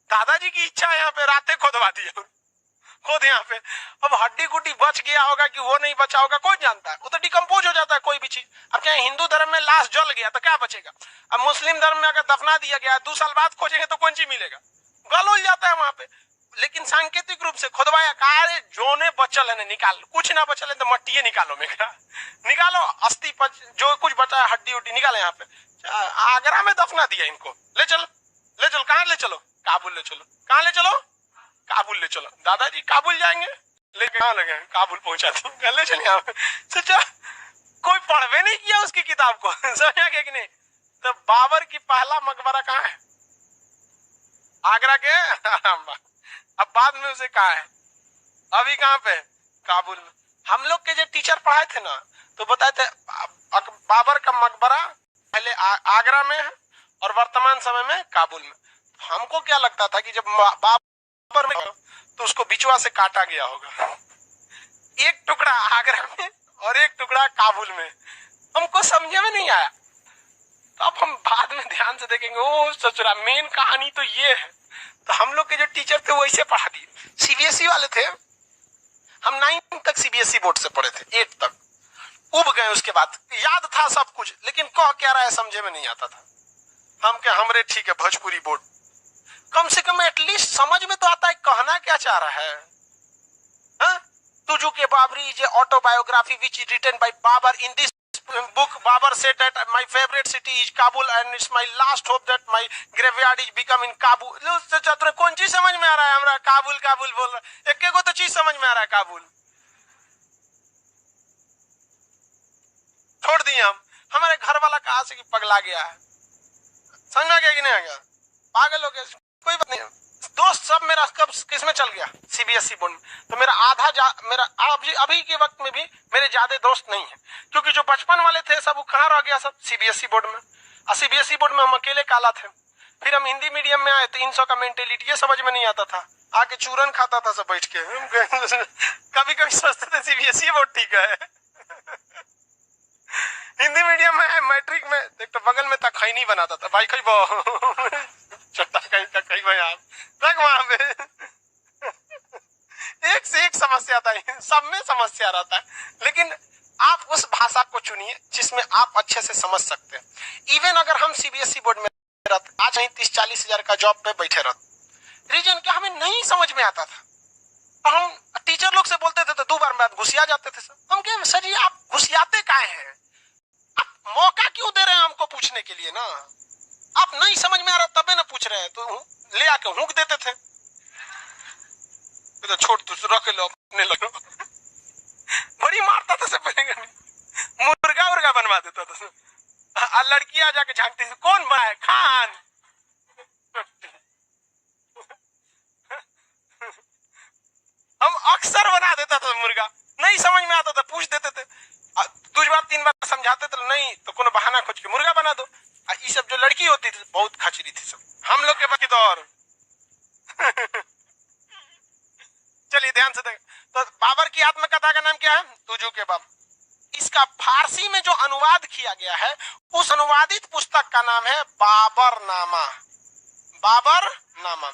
दादाजी की इच्छा है यहाँ पे, रातें खोदवा दी, खुद यहाँ पे। अब हड्डी गुड्डी बच गया होगा कि वो नहीं बचा होगा कोई जानता है, वो तो डिकम्पोज हो जाता है कोई भी चीज। अब चाहे हिंदू धर्म में लाश जल गया तो क्या बचेगा? अब मुस्लिम धर्म में अगर दफना दिया गया 2 साल बाद खोजेंगे तो कौन चीज मिलेगा? गल हो जाता है वहां पे। लेकिन सांकेतिक रूप से खुदवाया, कहा जो ने बचल है निकाल, कुछ ना बचल है तो मट्टी निकालो, निकालो अस्थि जो कुछ बचा है हड्डी उड्डी निकाले यहाँ पे। आगरा में दफना दिया इनको, ले चलो कहाँ ले चलो? काबुल ले चलो। कहाँ ले चलो? काबुल ले चलो। दादाजी काबुल जाएंगे, लेकिन कहाँ लगे? काबुल पहुंचा दी, ले चलिए यहाँ पे। सोचा कोई पढ़वे नहीं किया उसकी किताब को, समझा कि नहीं? तो बाबर की पहला मकबरा कहाँ है? आगरा के अब बाद में उसे कहा है, अभी कहाँ पे, काबुल में। हम लोग के जो टीचर पढ़ाए थे ना, तो बताए थे बाबर का मकबरा पहले आगरा में है और वर्तमान समय में काबुल में। हमको क्या लगता था कि जब बाबर में तो उसको बिचवा से काटा गया होगा, एक टुकड़ा आगरा में और एक टुकड़ा काबुल में। हमको समझ में नहीं आया, तो अब हम बाद में ध्यान से देखेंगे, ओ ससुरा मेन कहानी तो ये है। तो हम लोग के जो टीचर थे वो ऐसे पढ़ा दिए। सीबीएसई वाले थे, हम 9 तक सीबीएसई बोर्ड से पढ़े थे, 8 तक उब गए। उसके बाद याद था सब कुछ, लेकिन कह क्या रहा है समझे में नहीं आता था। हम क्या, हमरे ठीक है भोजपुरी बोर्ड, कम से कम एटलीस्ट समझ में तो आता है कहना क्या चाह रहा है। Tuzuk e Baburi is autobiography which is written by Babar. In this book Babar said that my favorite city is Kabul and it's my last hope that my graveyard is become in Kabul। चतुर कौन चीज समझ में आ रहा है हमरा? काबुल काबुल बोल रहा है, एक को तो चीज समझ में आ रहा है काबुल। छोड़ दिए हम, हमारे घर वाला कहा से कि पगला गया है, समझ आ गया कि नहीं आ गया, पागल हो गया, कोई बात नहीं। दोस्त सब मेरा कब किस में चल गया, सीबीएसई बोर्ड में। तो मेरा मेरा अभी के वक्त में भी मेरे ज्यादा दोस्त नहीं है, क्योंकि जो बचपन वाले थे सब वो कहाँ रह गया, सब सीबीएसई बोर्ड में। और सीबीएसई बोर्ड में हम अकेले काला थे। फिर हम हिंदी मीडियम में आए, 300 का मेंटेलिटी समझ में नहीं आता था, आके चूरन खाता था सब बैठ के। कभी कभी सोचते थे सीबीएसई बोर्ड ठीक है। हिंदी मीडियम में मैट्रिक में देख तो बगल में तक खैनी बनाता था, भाई खई छोटा कहीं भाई आप तक वहां पे एक से एक समस्या था, सब में समस्या रहता है। लेकिन आप उस भाषा को चुनिए जिसमें आप अच्छे से समझ सकते हैं। इवन अगर हम सीबीएसई बोर्ड में रहते, आज नहीं 30-40 हजार का जॉब पे बैठे रहते, रीजन क्या हमें नहीं समझ में आता था। तो हम टीचर लोग से बोलते थे तो 2 बार बाद घुसिया जाते थे। हम कह सर जी आप घुसियाते काहे हैं, आप मौका क्यों दे रहे हैं हमको पूछने के लिए ना, आप नहीं समझ में आ रहा तबे ना पूछ रहे हैं, तो ले आके हुक देते थे। तो छोड़ तू रख लो अपने लो, बड़ी मारता था सब, मुर्गा उर्गा बनवा देता था। लड़कियां जाके झांकती थी, कौन बनाए खान। हम अक्सर बना देता था मुर्गा, नहीं समझ में आता था पूछ देते थे, 2 बार 3 बार समझाते थे, नहीं तो कोनो बहाना खोज के मुर्गा बना दो। ये सब जो लड़की होती थी बहुत खचरी थी सब, हम लोग के बाकी तो और। चलिए ध्यान से देखें, तो बाबर की आत्मकथा का नाम क्या है, तुझू के बाप। इसका फारसी में जो अनुवाद किया गया है, उस अनुवादित पुस्तक का नाम है बाबरनामा। बाबरनामा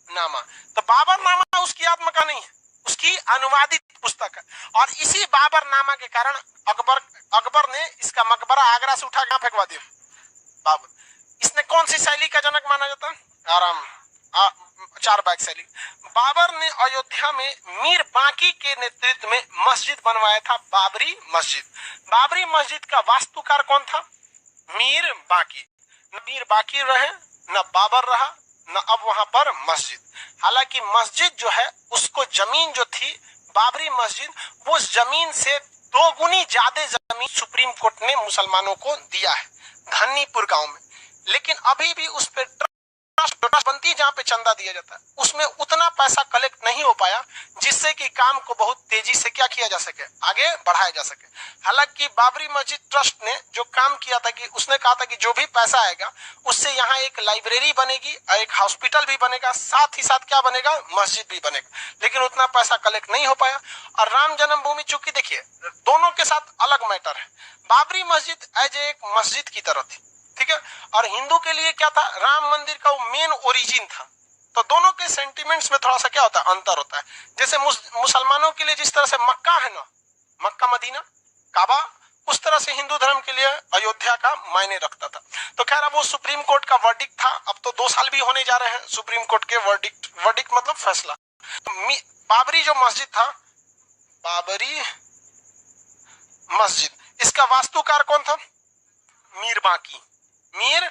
नामा, तो बाबरनामा उसकी आत्मकथा नहीं है, उसकी अनुवादित पुस्तक है। और इसी बाबरनामा के कारण अकबर ने इसका मकबरा आगरा से उठा के फेंकवा दिया। बाबर, इसने कौन सी शैली का जनक माना जाता है, आराम 4 बाग शैली। बाबर ने अयोध्या में मीर बांकी के नेतृत्व में मस्जिद बनवाया था, बाबरी मस्जिद। बाबरी मस्जिद का वास्तुकार कौन था, मीर बांकी। न मीर बांकी रहे न बाबर रहा, न अब वहां पर मस्जिद। हालांकि मस्जिद जो है उसको जमीन जो थी बाबरी मस्जिद, वो जमीन से 2 गुनी ज्यादा जमीन सुप्रीम कोर्ट ने मुसलमानों को दिया है धन्नीपुर गांव में। लेकिन अभी भी उस पर ट्रस्ट बनती, जहाँ पे चंदा दिया जाता है, उसमें उतना पैसा कलेक्ट नहीं हो पाया जिससे कि काम को बहुत तेजी से क्या किया जा सके, आगे बढ़ाया जा सके। हालांकि बाबरी मस्जिद ट्रस्ट ने जो काम किया था कि उसने कहा था कि जो भी पैसा आएगा उससे यहाँ एक लाइब्रेरी बनेगी, एक हॉस्पिटल भी बनेगा, साथ ही साथ क्या बनेगा, मस्जिद भी बनेगा। लेकिन उतना पैसा कलेक्ट नहीं हो पाया। और राम जन्मभूमि, चूंकि देखिए दोनों के साथ अलग मैटर है। बाबरी मस्जिद एज एक मस्जिद की तरह थी, ठीक है, और हिंदू के लिए क्या था, राम मंदिर का वो मेन ओरिजिन था। तो दोनों के सेंटिमेंट्स में थोड़ा सा क्या होता है, अंतर होता है। जैसे मुसलमानों के लिए जिस तरह से मक्का है ना, मक्का मदीना काबा, उस तरह से हिंदू धर्म के लिए अयोध्या का मायने रखता था। तो खैर अब वो सुप्रीम कोर्ट का वर्डिक्ट था, अब तो 2 साल भी होने जा रहे हैं सुप्रीम कोर्ट के वर्डिक्ट मतलब फैसला। तो बाबरी जो मस्जिद था, बाबरी मस्जिद, इसका वास्तुकार कौन था, मीर बांकी। मीर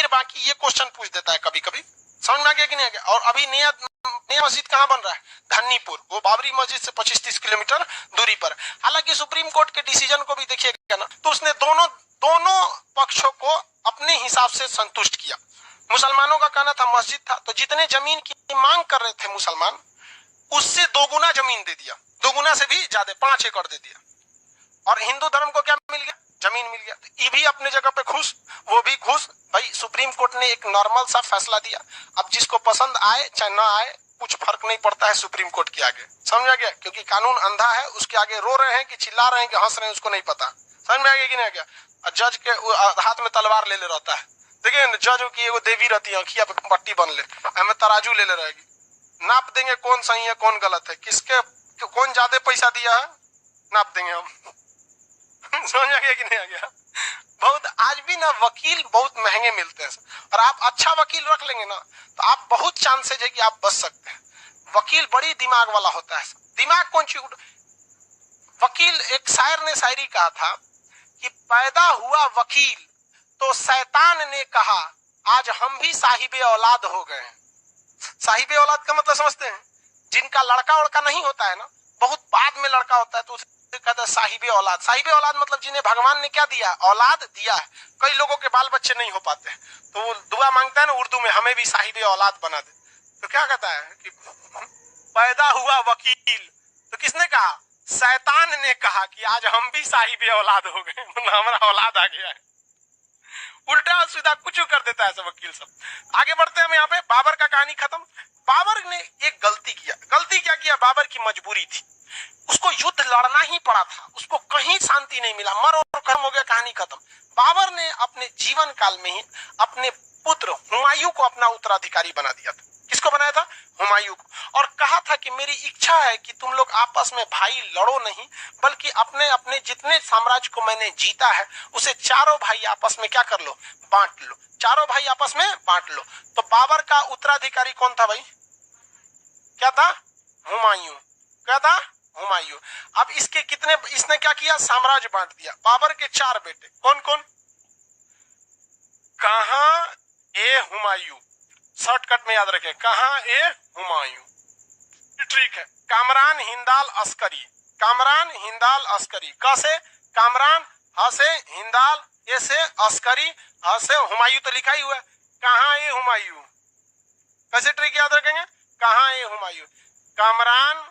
बांकी ये क्वेश्चन पूछ देता है कभी कभी, समझ में आ गया कि नहीं आ गया। और अभी नया मस्जिद कहाँ बन रहा है, धन्नीपुर, वो बाबरी मस्जिद से 25-30 किलोमीटर दूरी पर। हालांकि सुप्रीम कोर्ट के डिसीजन को भी देखिएगा ना, तो उसने दोनों पक्षों को अपने हिसाब से संतुष्ट किया। मुसलमानों का कहना था मस्जिद था, तो जितने जमीन की मांग कर रहे थे मुसलमान, उससे दोगुना जमीन दे दिया, दोगुना से भी ज्यादा 5 एकड़ दे दिया। और हिंदू धर्म को क्या मिल गया? जमीन मिल गया। तो ये भी अपने जगह पे खुश, वो भी खुश। भाई सुप्रीम कोर्ट ने एक नॉर्मल सा फैसला दिया, अब जिसको पसंद आए चाहे ना आए कुछ फर्क नहीं पड़ता है सुप्रीम कोर्ट के आगे, समझ गया? क्योंकि कानून अंधा है, उसके आगे रो रहे हैं कि चिल्ला रहे हैं कि हंस रहे हैं, उसको नहीं पता। समझ में आ गया कि नहीं आ गया? जज के हाथ में तलवार ले रहता है, देखिए जज की एगो देवी रहती है, अखिया पे पट्टी बन ले, हमें तराजू ले रहेगी, नाप देंगे कौन सही है कौन गलत है, किसके कौन ज्यादा पैसा दिया है नाप देंगे हम। समझ आ गया कि नहीं आ गया? बहुत आज भी ना वकील बहुत महंगे मिलते हैं, और आप अच्छा वकील रख लेंगे ना तो आप बहुत चांसेज है कि आप बच सकते हैं। वकील बड़ी दिमाग वाला होता है। दिमाग कौन सी? वकील, एक शायर ने शायरी कहा था कि पैदा हुआ वकील तो शैतान ने कहा आज हम भी साहिबे औलाद हो गए हैं। साहिबे औलाद का मतलब समझते हैं? जिनका लड़का वड़का नहीं होता है ना, बहुत बाद में लड़का होता है तो उसे कहता है साहिबे औलाद। साहिबे औलाद मतलब जिन्हें भगवान ने क्या दिया? औलाद दिया है। कई लोगों के बाल बच्चे नहीं हो पाते हैं तो वो दुआ मांगता है ना उर्दू में, हमें भी साहिबे औलाद बना दे। तो क्या कहता है कि पैदा हुआ वकील, तो किसने कहा? शैतान ने कहा कि आज हम भी साहिबे औलाद हो गए, मतलब हमारा औलाद आ गया है। उल्टा सीधा कुछ कर देता है सब वकील सब। आगे बढ़ते हैं हम यहाँ पे। बाबर का कहानी खत्म। बाबर ने एक गलती किया। गलती क्या किया? बाबर की मजबूरी थी, उसको युद्ध लड़ना ही पड़ा था, उसको कहीं शांति नहीं मिला, मर और खत्म हो गया, कहानी खत्म। बाबर ने अपने जीवन काल में ही अपने पुत्र हुमायूं को अपना उत्तराधिकारी बना दिया था। किसको बनाया था? हुमायूं को। और कहा था कि मेरी इच्छा है कि तुम लोग आपस में भाई लड़ो नहीं, बल्कि अपने अपने जितने साम्राज्य को मैंने जीता है उसे चारों भाई आपस में क्या कर लो? बांट लो। चारों भाई आपस में बांट लो। तो बाबर का उत्तराधिकारी कौन था भाई? क्या था? हुमायूं। क्या था? हुमायूं। अब इसके कितने, इसने क्या किया? साम्राज्य बांट दिया। बाबर के 4 बेटे कौन कौन? कहां ए हुमायूं, शॉर्टकट में याद रखें, कहां ए हुमायूं, ठीक है। कामरान हिंदाल अस्करी, कामरान हिंदाल अस्करी, क से कामरान, ह से हिंदाल, ए से अस्करी, ह से हुमायूं तो लिखा ही हुआ है। कहां ए हुमायूं, कैसे ट्रिक याद रखेंगे? कहां ए हुमायूं, कामरान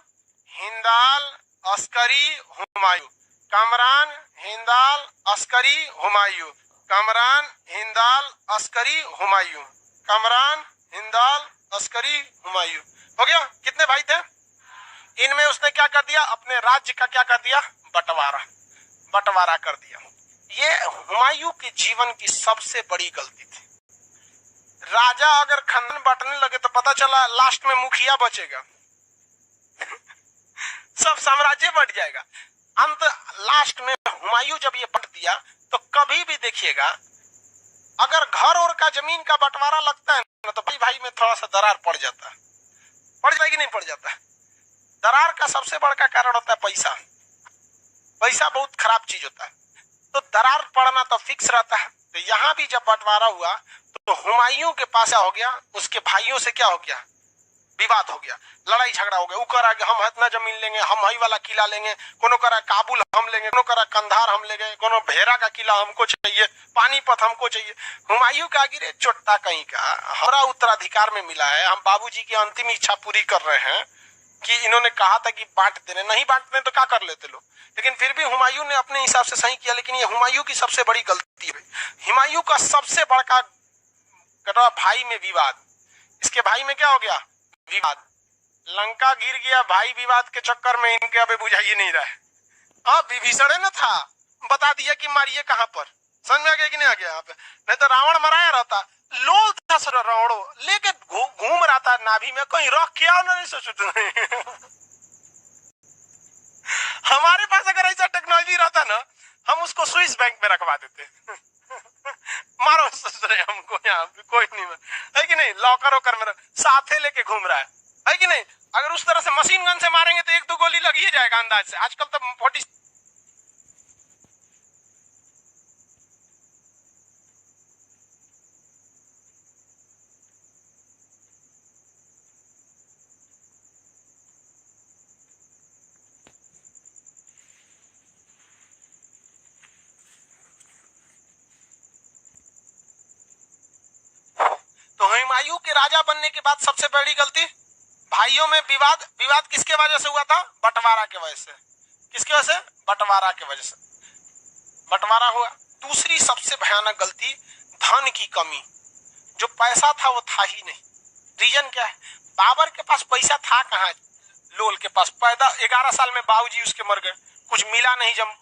हिंदाल अस्करी हुमायूं, कामरान हिंदाल अस्करी हुमायूं, कामरान हिंदाल अस्करी हुमायूं, कामरान हिंदाल अस्करी हुमायूं। हो गया? कितने भाई थे? इनमें उसने क्या कर दिया? अपने राज्य का क्या कर दिया? बंटवारा, बंटवारा कर दिया। ये हुमायूं के जीवन की सबसे बड़ी गलती थी। राजा अगर खानदान बांटने लगे तो पता चला लास्ट में मुखिया बचेगा सब साम्राज्य बट जाएगा। अंत लास्ट में हुमायूं जब ये बट दिया तो कभी भी देखिएगा अगर घर और का जमीन का बंटवारा लगता है ना तो भाई भाई में थोड़ा सा दरार पड़ जाता है। पड़ जाएगी नहीं पड़ जाता है? दरार का सबसे बड़ा कारण होता है पैसा। पैसा बहुत खराब चीज होता है, तो दरार पड़ना तो फिक्स रहता है। तो यहाँ भी जब बंटवारा हुआ तो हुमायूं के पास क्या हो गया? उसके भाइयों से क्या हो गया? विवाद हो गया, लड़ाई झगड़ा हो गया। वो कह रहा कि हम इतना जमीन लेंगे, हम हई वाला किला लेंगे, कोनो कह रहा काबुल हम लेंगे, कोनो कह रहा कंधार हम लेंगे, कोनो भेरा का किला हमको चाहिए, पानीपत हमको चाहिए। हुमायूं का गिरे चोट्टा कहीं का, हमारा उत्तराधिकार में मिला है, हम बाबूजी की अंतिम इच्छा पूरी कर रहे हैं कि इन्होंने कहा था कि बांट देने, नहीं बांटने तो क्या कर लेते लोग। लेकिन फिर भी हुमायूं ने अपने हिसाब से सही किया। लेकिन ये हुमायूं की सबसे बड़ी गलती है। हुमायूं का सबसे बड़ा भाई में विवाद, इसके भाई में क्या हो गया? विवाद। लंका गिर गया भाई विवाद के चक्कर में, इनके अबे बुझाइए नहीं रहा है। अब विभीषण न था, बता दिया कि मारिए कहां पर। समझ में आ गया कि नहीं आ गया? यहाँ पे नहीं तो रावण मराया रहता, लोल था सर रावणो लेके घूम रहा था नाभि में, कहीं रख के आओ नहीं सोचते हमारे पास अगर ऐसा टेक्नोलॉजी रहता ना हम उसको स्विस बैंक में रखवा देते मारो सोच रहे हमको यहाँ पे कोई नहीं है कि नहीं? लॉकर वॉकर में साथे लेके घूम रहा है कि नहीं? अगर उस तरह से मशीन गन से मारेंगे तो 1-2 गोली लग ही जाएगा अंदाज से। आजकल तो 40 तो के राजा बनने के बाद सबसे बड़ी गलती, भाइयों में विवाद किसके वजह से हुआ था? बंटवारा के वजह से। किसकी वजह से? बंटवारा के वजह से बंटवारा हुआ। दूसरी सबसे भयानक गलती, धन की कमी। जो पैसा था वो था ही नहीं। रीजन क्या है? बाबर के पास पैसा था कहाँ? लोल के पास पैदा 11 साल में बाबूजी उसके मर गए, कुछ मिला नहीं। जब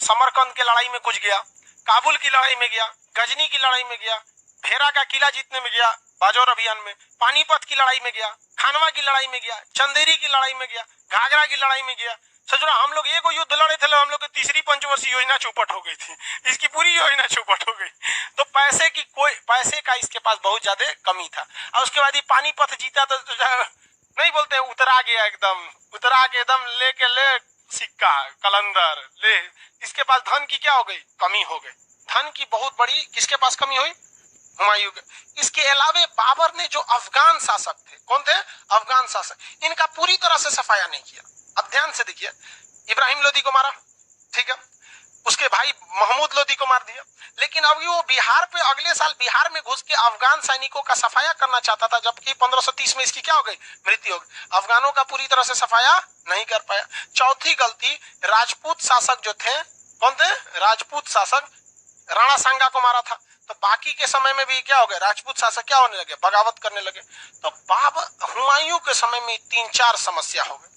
समरकंद के लड़ाई में कुछ गया, काबुल की लड़ाई में गया, गजनी की लड़ाई में गया, भेरा का किला जीतने में गया बाजौर अभियान में, पानीपत की लड़ाई में गया, खानवा की लड़ाई में गया, चंदेरी की लड़ाई में गया, घाघरा की लड़ाई में गया। सचुरा हम लोग एक युद्ध लड़े थे, हम लोग की तीसरी पंचवर्षीय योजना चौपट हो गई थी, इसकी पूरी योजना चौपट हो गई। तो पैसे का इसके पास बहुत ज्यादा कमी था। और उसके बाद ये पानीपत जीता तो नहीं बोलते उतरा गया, एकदम लेके ले सिक्का कलंदर ले। इसके पास धन की क्या हो गई? कमी हो गई। धन की बहुत बड़ी किसके पास कमी हुई? हुमायूं के। इसके अलावे बाबर ने जो अफगान शासक थे, कौन थे? अफगान शासक, इनका पूरी तरह से सफाया नहीं किया। अब ध्यान से देखिए, इब्राहिम लोदी को मारा, ठीक है, उसके भाई महमूद लोदी को मार दिया, लेकिन अब वो बिहार पे अगले साल बिहार में घुस के अफगान सैनिकों का सफाया करना चाहता था, जबकि 1530 में इसकी क्या हो गई? मृत्यु हो गई। अफगानों का पूरी तरह से सफाया नहीं कर पाया। चौथी गलती, राजपूत शासक जो थे, कौन थे? राजपूत शासक, राणा सांगा को मारा था। तो बाकी के समय में भी क्या हो गया? राजपूत शासक क्या होने लगे? बगावत करने लगे। तो हुमायूं के समय में 3-4 समस्या हो गई,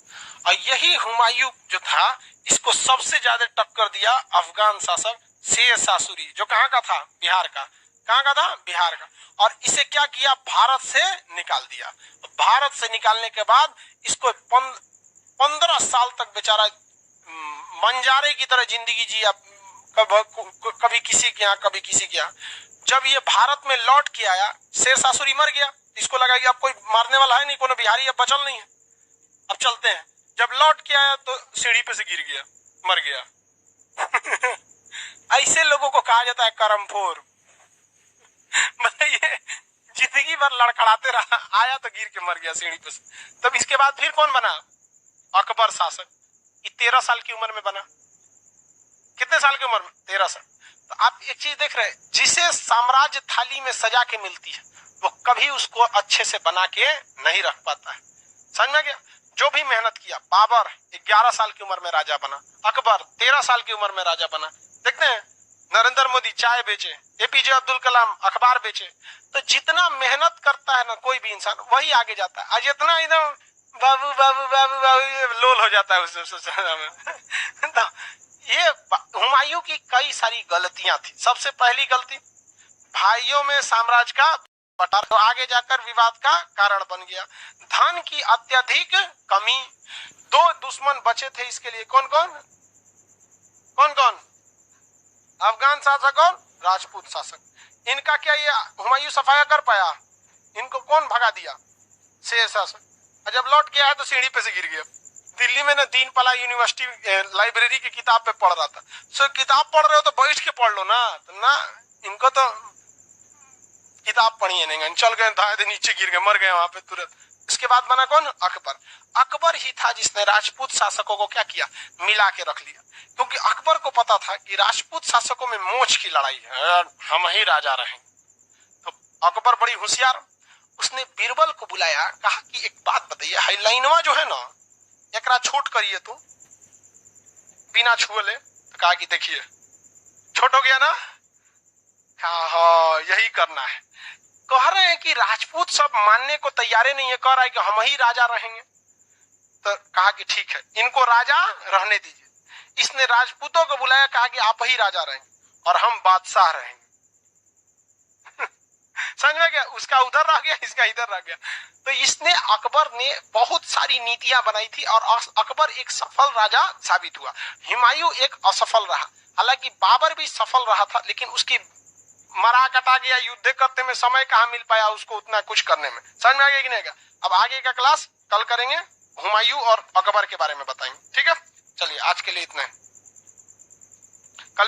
और यही हुमायूं जो था, इसको सबसे ज्यादा टक्कर दिया अफगान शासक शेर शाह सूरी, जो कहाँ का था? बिहार का। कहाँ का था? बिहार का। और इसे क्या किया? भारत से निकाल दिया। भारत से निकालने के बाद इसको 15 साल तक बेचारा बंजारे की तरह जिंदगी जिया, कभी किसी के यहाँ, कभी किसी के यहाँ। जब ये भारत में लौट के आया, शेर शाह सूरी मर गया, इसको लगा कि अब कोई मारने वाला है नहीं, कोनो बिहारी अब बचल नहीं है, अब चलते हैं। जब लौट के आया तो सीढ़ी पे से गिर गया, मर गया। ऐसे लोगों को कहा जाता है करमफोर। मतलब ये जिंदगी भर लड़खड़ाते रहा, आया तो गिर के मर गया सीढ़ी पे से। तब इसके बाद फिर कौन बना? अकबर शासक। ये 13 साल की उम्र में बना। कितने साल की उम्र में? 13 साल। तो आप एक चीज देख रहे हैं, जिसे साम्राज्य थाली में सजा के मिलती है, वो कभी उसको अच्छे से बना के नहीं रख पाता है। समझ में गया? जो भी मेहनत किया, बाबर 11 साल की उम्र में राजा बना, अकबर 13 साल की उम्र में राजा बना। देखते हैं नरेंद्र मोदी चाय बेचे, एपीजे अब्दुल कलाम अखबार बेचे। तो जितना मेहनत करता है ना कोई भी इंसान, वही आगे जाता है। आज इतना एकदम बाबू बाबू बाबू बाबू लोल हो जाता है उस में। तो ये हुमायूं की कई सारी गलतियां थी। सबसे पहली गलती, भाइयों में साम्राज्य का बंटवारा, तो आगे जाकर विवाद का कारण बन गया। धन की अत्यधिक कमी। 2 दुश्मन बचे थे इसके लिए, कौन कौन? अफगान शासक और राजपूत शासक। इनका क्या ये हुमायूं सफाया कर पाया? इनको कौन भगा दिया? शेर शासक। जब लौट के आया तो सीढ़ी पे से गिर गया। दिल्ली में ना दीनपाला यूनिवर्सिटी लाइब्रेरी की किताब पे पढ़ रहा था। सो किताब पढ़ रहे हो तो बैठ के पढ़ लो ना। तो ना, इनको तो किताब पढ़ी है नहीं, चल गए धाए नीचे गिर गए, मर गए वहां पे तुरंत। इसके बाद बना कौन? अकबर। अकबर ही था जिसने राजपूत शासकों को क्या किया? मिला के रख लिया। क्योंकि अकबर को पता था कि राजपूत शासकों में मोच की लड़ाई है, हम ही राजा रहेंगे। तो अकबर बड़ी होशियार, उसने बीरबल को बुलाया, कहा कि एक बात बताइए, हाईलाइनवा जो है ना, एकरा छोट करिए तो बिना छुए। तो कहा कि देखिए छोट हो गया ना, हाँ यही करना है। कह रहे हैं कि राजपूत सब मानने को तैयार नहीं है, कह रहा है कि हम ही राजा रहेंगे। तो कहा कि ठीक है, इनको राजा रहने दीजिए। इसने राजपूतों को बुलाया, कहा कि आप ही राजा रहेंगे और हम बादशाह रहेंगे। समझ में गया? उसका उधर रह गया, इसका इधर रह गया। तो इसने, अकबर ने बहुत सारी नीतियां बनाई थी और अकबर एक सफल राजा साबित हुआ। हुमायूं एक असफल रहा। हालांकि बाबर भी सफल रहा था, लेकिन उसकी मरा कटा गया, युद्ध करते में समय कहाँ मिल पाया उसको उतना कुछ करने में। समझ में आ गया कि नहीं? अब आगे का क्लास कल करेंगे, हुमायूं और अकबर के बारे में बताएंगे। ठीक है, चलिए आज के लिए इतना है। कल